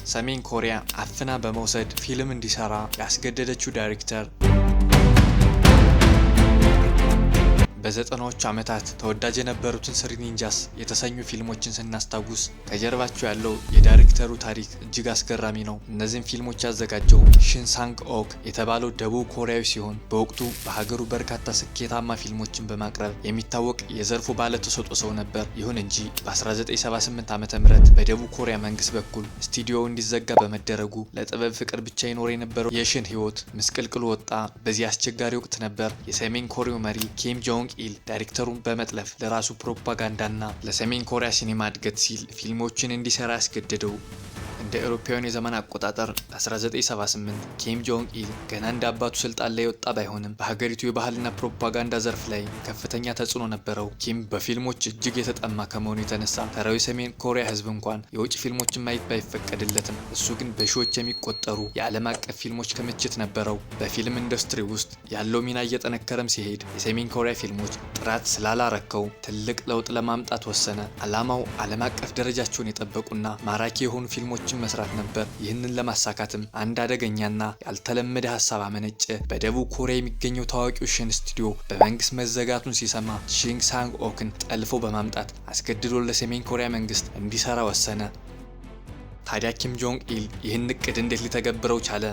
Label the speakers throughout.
Speaker 1: ሰሜን ኮሪያ አፍና በመውሰድ ፊልም እንዲሰራ ያስገደደችው ዳይሬክተር በዘጠናዎቹ ዓመታት ተወዳጅ የነበሩትን ስሪ ኒንጃስ የተሰኙ ፊልሞችን ስናስታውስ ከጀርባቸው ያለው የዳይሬክተሩ ታሪክ እጅግ አስገራሚ ነው። እነዚህን ፊልሞች ያዘጋጀው ሽን ሳንግ ኦክ የተባለው ደቡብ ኮሪያዊ ሲሆን በወቅቱ በሀገሩ በርካታ ስኬታማ ፊልሞችን በማቅረብ የሚታወቅ የዘርፉ ባለተሰጥኦ ሰው ነበር። ይሁን እንጂ በ1978 ዓ.ም በደቡብ ኮሪያ መንግስት በኩል ስቱዲዮው እንዲዘጋ በመደረጉ ለጥበብ ፍቅር ብቻ ይኖር የነበረው የሽን ህይወት ምስቅልቅሉ ወጣ። በዚህ አስቸጋሪ ወቅት ነበር የሰሜን ኮሪያው መሪ ኪም ጆንግ ኢል ዳይሬክተሩን በመጥለፍ ለራሱ ፕሮፓጋንዳና ለሰሜን ኮሪያ ሲኔማ እድገት ሲል ፊልሞችን እንዲሰራ ያስገደደው። እንደ አውሮፓውያን የዘመን አቆጣጠር 1978 ኪም ጆንግ ኢል ገና እንደ አባቱ ስልጣን ላይ ወጣ ባይሆንም በሀገሪቱ የባህልና ፕሮፓጋንዳ ዘርፍ ላይ ከፍተኛ ተጽዕኖ ነበረው። ኪም በፊልሞች እጅግ የተጠማ ከመሆኑ የተነሳ ተራው የሰሜን ኮሪያ ህዝብ እንኳን የውጭ ፊልሞችን ማየት ባይፈቀድለትም እሱ ግን በሺዎች የሚቆጠሩ የዓለም አቀፍ ፊልሞች ክምችት ነበረው። በፊልም ኢንዱስትሪ ውስጥ ያለው ሚና እየጠነከረም ሲሄድ የሰሜን ኮሪያ ፊልሞች ጥራት ስላላረከው ትልቅ ለውጥ ለማምጣት ወሰነ። ዓላማው ዓለም አቀፍ ደረጃቸውን የጠበቁና ማራኪ የሆኑ ፊልሞችን መስራት ነበር። ይህንን ለማሳካትም አንድ አደገኛና ያልተለመደ ሀሳብ አመነጨ። በደቡብ ኮሪያ የሚገኘው ታዋቂው ሽን ስቱዲዮ በመንግስት መዘጋቱን ሲሰማ ሽን ሳንግ ኦክን ጠልፎ በማምጣት አስገድዶ ለሰሜን ኮሪያ መንግስት እንዲሰራ ወሰነ። ታዲያ ኪም ጆንግ ኢል ይህን እቅድ እንዴት ሊተገብረው ቻለ?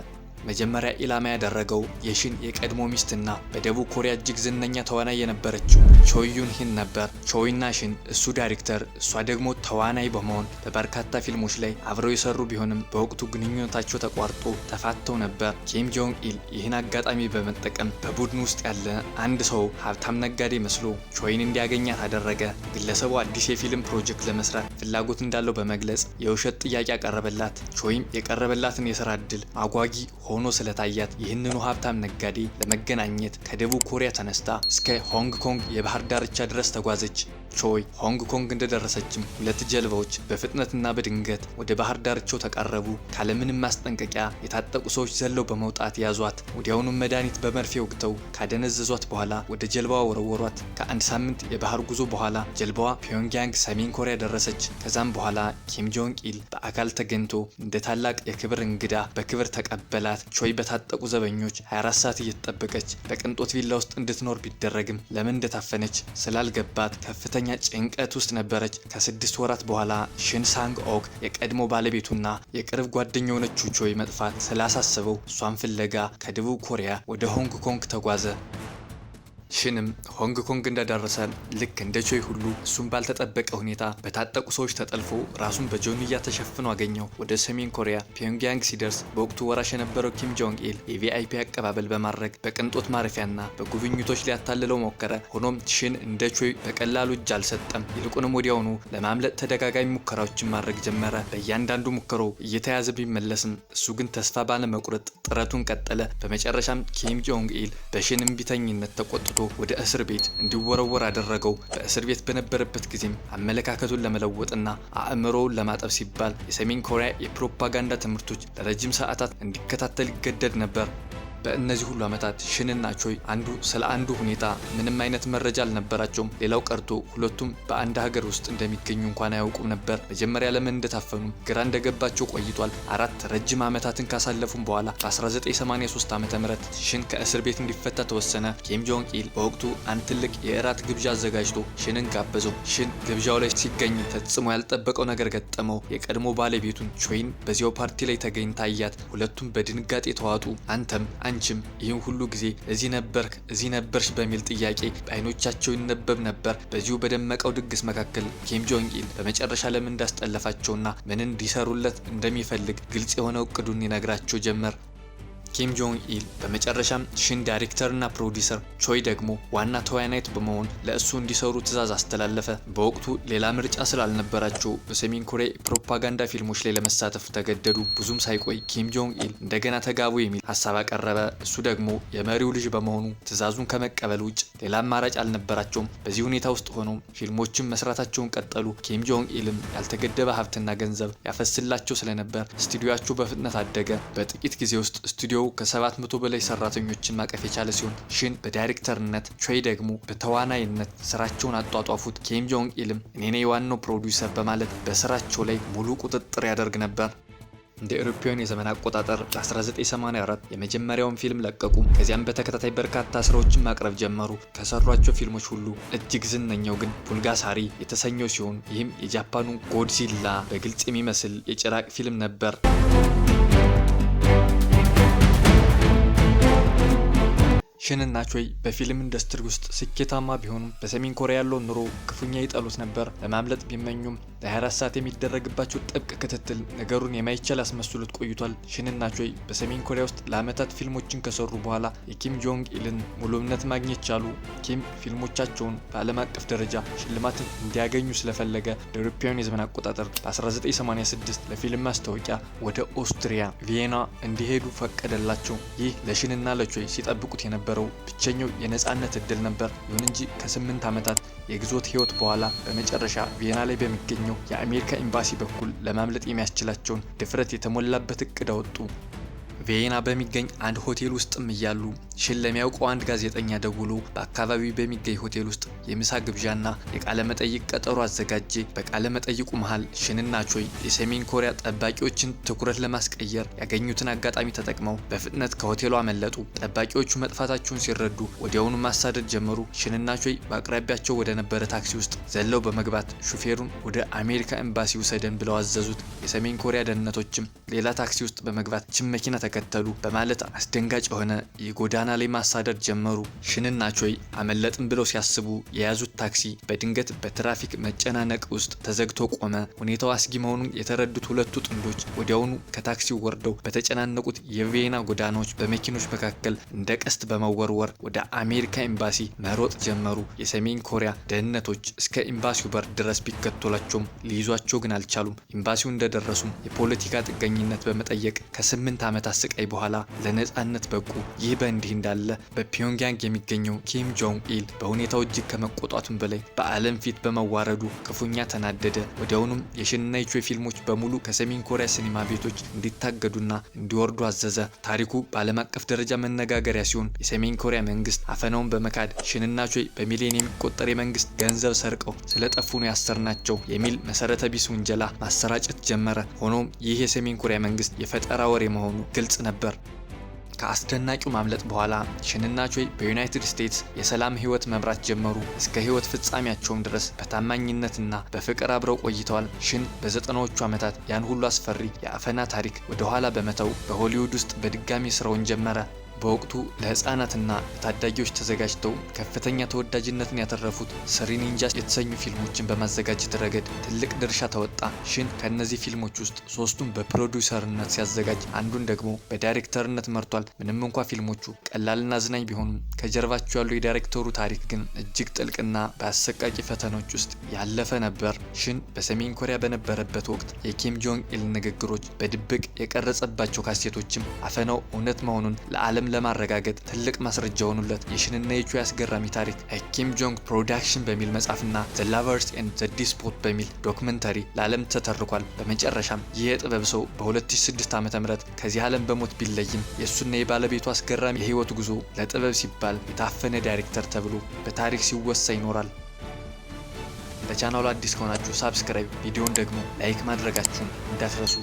Speaker 1: መጀመሪያ ኢላማ ያደረገው የሽን የቀድሞ ሚስትና በደቡብ ኮሪያ እጅግ ዝነኛ ተዋናይ የነበረችው ቾይ ዩን ሂን ነበር። ቾይና ሽን እሱ ዳይሬክተር እሷ ደግሞ ተዋናይ በመሆን በበርካታ ፊልሞች ላይ አብረው የሰሩ ቢሆንም በወቅቱ ግንኙነታቸው ተቋርጦ ተፋተው ነበር። ኪም ጆንግ ኢል ይህን አጋጣሚ በመጠቀም በቡድን ውስጥ ያለ አንድ ሰው ሀብታም ነጋዴ መስሎ ቾይን እንዲያገኛት አደረገ። ግለሰቡ አዲስ የፊልም ፕሮጀክት ለመስራት ፍላጎት እንዳለው በመግለጽ የውሸት ጥያቄ አቀረበላት። ቾይም የቀረበላትን የስራ እድል አጓጊ ሆኖ ስለታያት ይህንኑ ሀብታም ነጋዴ ለመገናኘት ከደቡብ ኮሪያ ተነስታ እስከ ሆንግ ኮንግ የባህር ዳርቻ ድረስ ተጓዘች። ቾይ ሆንግ ኮንግ እንደደረሰችም ሁለት ጀልባዎች በፍጥነትና በድንገት ወደ ባህር ዳርቻው ተቃረቡ። ካለምንም ማስጠንቀቂያ የታጠቁ ሰዎች ዘለው በመውጣት ያዟት። ወዲያውኑም መድኃኒት በመርፌ ወግተው ካደነዘዟት በኋላ ወደ ጀልባዋ ወረወሯት። ከአንድ ሳምንት የባህር ጉዞ በኋላ ጀልባዋ ፒዮንግያንግ ሰሜን ኮሪያ ደረሰች። ከዛም በኋላ ኪም ጆንግ ኢል በአካል ተገኝቶ እንደ ታላቅ የክብር እንግዳ በክብር ተቀበላት። ቾይ በታጠቁ ዘበኞች 24 ሰዓት እየተጠበቀች በቅንጦት ቪላ ውስጥ እንድትኖር ቢደረግም ለምን እንደታፈነች ስላልገባት ከፍተኛ ጭንቀት ውስጥ ነበረች። ከ6 ወራት በኋላ ሽን ሳንግ ኦክ የቀድሞ ባለቤቱና የቅርብ ጓደኛው የሆነችው ቾይ መጥፋት ስላሳሰበው እሷን ፍለጋ ከደቡብ ኮሪያ ወደ ሆንግ ኮንግ ተጓዘ። ሽንም ሆንግ ኮንግ እንደደረሰ ልክ እንደ ቾይ ሁሉ እሱም ባልተጠበቀ ሁኔታ በታጠቁ ሰዎች ተጠልፎ ራሱን በጆንያ ተሸፍኖ አገኘው። ወደ ሰሜን ኮሪያ ፒዮንግያንግ ሲደርስ በወቅቱ ወራሽ የነበረው ኪም ጆንግ ኢል የቪአይፒ አቀባበል በማድረግ በቅንጦት ማረፊያና በጉብኝቶች ሊያታልለው ሞከረ። ሆኖም ሽን እንደ ቾይ በቀላሉ እጅ አልሰጠም። ይልቁንም ወዲያውኑ ለማምለጥ ተደጋጋሚ ሙከራዎችን ማድረግ ጀመረ። በእያንዳንዱ ሙከራው እየተያዘ ቢመለስም እሱ ግን ተስፋ ባለመቁረጥ ጥረቱን ቀጠለ። በመጨረሻም ኪም ጆንግ ኢል በሽን እምቢተኝነት ተቆጥቶ ወደ እስር ቤት እንዲወረወር አደረገው። በእስር ቤት በነበረበት ጊዜም አመለካከቱን ለመለወጥና አእምሮውን ለማጠብ ሲባል የሰሜን ኮሪያ የፕሮፓጋንዳ ትምህርቶች ለረጅም ሰዓታት እንዲከታተል ይገደድ ነበር። በእነዚህ ሁሉ ዓመታት ሽንና ቾይ አንዱ ስለ አንዱ ሁኔታ ምንም አይነት መረጃ አልነበራቸውም። ሌላው ቀርቶ ሁለቱም በአንድ ሀገር ውስጥ እንደሚገኙ እንኳን አያውቁም ነበር። መጀመሪያ ለምን እንደታፈኑ ግራ እንደገባቸው ቆይቷል። 4 ረጅም ዓመታትን ካሳለፉም በኋላ በ1983 ዓ.ም ሽን ከእስር ቤት እንዲፈታ ተወሰነ። ኪም ጆንግ ኢል በወቅቱ አንድ ትልቅ የእራት ግብዣ አዘጋጅቶ ሽንን ጋበዘው። ሽን ግብዣው ላይ ሲገኝ ፈጽሞ ያልጠበቀው ነገር ገጠመው። የቀድሞ ባለቤቱን ቾይን በዚያው ፓርቲ ላይ ተገኝታ አያት። ሁለቱም በድንጋጤ ተዋጡ። አንተም አንቺም ይህን ሁሉ ጊዜ እዚህ ነበርሽ በሚል ጥያቄ በአይኖቻቸው ይነበብ ነበር። በዚሁ በደመቀው ድግስ መካከል ኪም ጆንግ ኢል በመጨረሻ ለምን እንዳስጠለፋቸውና ምን እንዲሰሩለት እንደሚፈልግ ግልጽ የሆነ እቅዱን ይነግራቸው ጀመር። ኪም ጆንግ ኢል በመጨረሻም ሽን ዳይሬክተርና ፕሮዲሰር፣ ቾይ ደግሞ ዋና ተዋናይት በመሆን ለእሱ እንዲሰሩ ትዕዛዝ አስተላለፈ። በወቅቱ ሌላ ምርጫ ስላልነበራቸው በሰሜን ኮሪያ ፕሮፓጋንዳ ፊልሞች ላይ ለመሳተፍ ተገደዱ። ብዙም ሳይቆይ ኪም ጆንግ ኢል እንደገና ተጋቡ የሚል ሀሳብ አቀረበ። እሱ ደግሞ የመሪው ልጅ በመሆኑ ትዕዛዙን ከመቀበል ውጭ ሌላ አማራጭ አልነበራቸውም። በዚህ ሁኔታ ውስጥ ሆነው ፊልሞችን መስራታቸውን ቀጠሉ። ኪም ጆንግ ኢልም ያልተገደበ ሀብትና ገንዘብ ያፈስላቸው ስለነበር ስቱዲዮአቸው በፍጥነት አደገ። በጥቂት ጊዜ ውስጥ ስቱዲዮ ከ700 በላይ ሰራተኞችን ማቀፍ የቻለ ሲሆን ሽን በዳይሬክተርነት ቾይ ደግሞ በተዋናይነት ስራቸውን አጧጧፉት። ኪም ጆንግ ኢልም እኔ ነኝ ዋናው ፕሮዲውሰር በማለት በስራቸው ላይ ሙሉ ቁጥጥር ያደርግ ነበር። እንደ አውሮፓውያን የዘመን አቆጣጠር በ1984 የመጀመሪያውን ፊልም ለቀቁ። ከዚያም በተከታታይ በርካታ ስራዎችን ማቅረብ ጀመሩ። ከሰሯቸው ፊልሞች ሁሉ እጅግ ዝነኛው ግን ፑልጋሳሪ የተሰኘው ሲሆን ይህም የጃፓኑን ጎድዚላ በግልጽ የሚመስል የጭራቅ ፊልም ነበር። ሽን እና ቾይ በፊልም ኢንዱስትሪ ውስጥ ስኬታማ ቢሆኑም በሰሜን ኮሪያ ያለውን ኑሮ ክፉኛ ይጠሉት ነበር። ለማምለጥ ቢመኙም ለ24 ሰዓት የሚደረግባቸው ጥብቅ ክትትል ነገሩን የማይቻል ያስመስሉት ቆይቷል። ሽን እና ቾይ በሰሜን ኮሪያ ውስጥ ለዓመታት ፊልሞችን ከሰሩ በኋላ የኪም ጆንግ ኢልን ሙሉ እምነት ማግኘት ቻሉ። ኪም ፊልሞቻቸውን በዓለም አቀፍ ደረጃ ሽልማትን እንዲያገኙ ስለፈለገ ለአውሮፓውያን የዘመን አቆጣጠር በ1986 ለፊልም ማስታወቂያ ወደ ኦስትሪያ ቪየና እንዲሄዱ ፈቀደላቸው። ይህ ለሽንና ለቾይ ሲጠብቁት የነበረው ብቸኛው የነጻነት እድል ነበር። ይሁን እንጂ ከ8 ዓመታት የግዞት ህይወት በኋላ በመጨረሻ ቪየና ላይ በሚገኘው የአሜሪካ ኤምባሲ በኩል ለማምለጥ የሚያስችላቸውን ድፍረት የተሞላበት እቅድ አወጡ። ቪየና በሚገኝ አንድ ሆቴል ውስጥም እያሉ ሽን ለሚያውቀው አንድ ጋዜጠኛ ደውሎ በአካባቢው በሚገኝ ሆቴል ውስጥ የምሳ ግብዣና የቃለ መጠይቅ ቀጠሮ አዘጋጀ። በቃለ መጠይቁ መሃል ሽንና ቾይ የሰሜን ኮሪያ ጠባቂዎችን ትኩረት ለማስቀየር ያገኙትን አጋጣሚ ተጠቅመው በፍጥነት ከሆቴሉ አመለጡ። ጠባቂዎቹ መጥፋታቸውን ሲረዱ ወዲያውኑ ማሳደድ ጀመሩ። ሽንና ቾይ በአቅራቢያቸው ወደ ነበረ ታክሲ ውስጥ ዘለው በመግባት ሹፌሩን ወደ አሜሪካ ኤምባሲ ውሰደን ብለው አዘዙት። የሰሜን ኮሪያ ደህንነቶችም ሌላ ታክሲ ውስጥ በመግባት ችን መኪና ተከተሉ በማለት አስደንጋጭ የሆነ የጎዳና ላይ ማሳደድ ጀመሩ። ሽንና ቾይ አመለጥን ብለው ሲያስቡ የያዙት ታክሲ በድንገት በትራፊክ መጨናነቅ ውስጥ ተዘግቶ ቆመ። ሁኔታው አስጊ መሆኑን የተረዱት ሁለቱ ጥንዶች ወዲያውኑ ከታክሲው ወርደው በተጨናነቁት የቪየና ጎዳናዎች በመኪኖች መካከል እንደ ቀስት በመወርወር ወደ አሜሪካ ኤምባሲ መሮጥ ጀመሩ። የሰሜን ኮሪያ ደህንነቶች እስከ ኤምባሲው በር ድረስ ቢከተሏቸውም ሊይዟቸው ግን አልቻሉም። ኤምባሲው እንደደረሱም የፖለቲካ ጥገኝነት በመጠየቅ ከ8 ዓመታት ስቃይ በኋላ ለነጻነት በቁ። ይህ በእንዲህ እንዳለ በፒዮንግያንግ የሚገኘው ኪም ጆንግ ኢል በሁኔታው እጅግ ከመቆጣቱም በላይ በዓለም ፊት በመዋረዱ ክፉኛ ተናደደ። ወዲያውኑም የሽንና የቾይ ፊልሞች በሙሉ ከሰሜን ኮሪያ ሲኒማ ቤቶች እንዲታገዱና እንዲወርዱ አዘዘ። ታሪኩ በዓለም አቀፍ ደረጃ መነጋገሪያ ሲሆን የሰሜን ኮሪያ መንግስት አፈናውን በመካድ ሽንና ቾይ በሚሊዮን የሚቆጠር የመንግስት ገንዘብ ሰርቀው ስለጠፉ ነው ያሰርናቸው የሚል መሰረተ ቢስ ውንጀላ ማሰራጨት ጀመረ። ሆኖም ይህ የሰሜን ኮሪያ መንግስት የፈጠራ ወሬ መሆኑ ግልጽ ነበር። ከአስደናቂው ማምለጥ በኋላ ሽንና ቾይ በዩናይትድ ስቴትስ የሰላም ህይወት መምራት ጀመሩ። እስከ ህይወት ፍጻሜያቸውም ድረስ በታማኝነትና በፍቅር አብረው ቆይተዋል። ሽን በ90ዎቹ ዓመታት ያን ሁሉ አስፈሪ የአፈና ታሪክ ወደ ኋላ በመተው በሆሊውድ ውስጥ በድጋሚ ስራውን ጀመረ። በወቅቱ ለህፃናትና ለታዳጊዎች ተዘጋጅተው ከፍተኛ ተወዳጅነትን ያተረፉት ስሪ ኒንጃስ የተሰኙ ፊልሞችን በማዘጋጀት ረገድ ትልቅ ድርሻ ተወጣ። ሽን ከነዚህ ፊልሞች ውስጥ ሶስቱን በፕሮዲውሰርነት ሲያዘጋጅ አንዱን ደግሞ በዳይሬክተርነት መርቷል። ምንም እንኳ ፊልሞቹ ቀላልና አዝናኝ ቢሆኑም ከጀርባቸው ያለው የዳይሬክተሩ ታሪክ ግን እጅግ ጥልቅና በአሰቃቂ ፈተናዎች ውስጥ ያለፈ ነበር። ሽን በሰሜን ኮሪያ በነበረበት ወቅት የኪም ጆንግ ኢል ንግግሮች በድብቅ የቀረጸባቸው ካሴቶችም አፈናው እውነት መሆኑን ለዓለም ለማረጋገጥ ትልቅ ማስረጃ ሆኑለት። የሽንና የቾይ አስገራሚ ታሪክ ኪም ጆንግ ፕሮዳክሽን በሚል መጽሐፍና ዘ ላቨርስ ኤንድ ዘ ዲስፖት በሚል ዶክመንተሪ ለዓለም ተተርኳል። በመጨረሻም ይህ የጥበብ ሰው በ2006 ዓ.ም ከዚህ ዓለም በሞት ቢለይም የእሱና የባለቤቱ አስገራሚ የህይወት ጉዞ ለጥበብ ሲባል የታፈነ ዳይሬክተር ተብሎ በታሪክ ሲወሳ ይኖራል። ለቻናሉ አዲስ ከሆናችሁ ሳብስክራይብ፣ ቪዲዮን ደግሞ ላይክ ማድረጋችሁን እንዳትረሱ።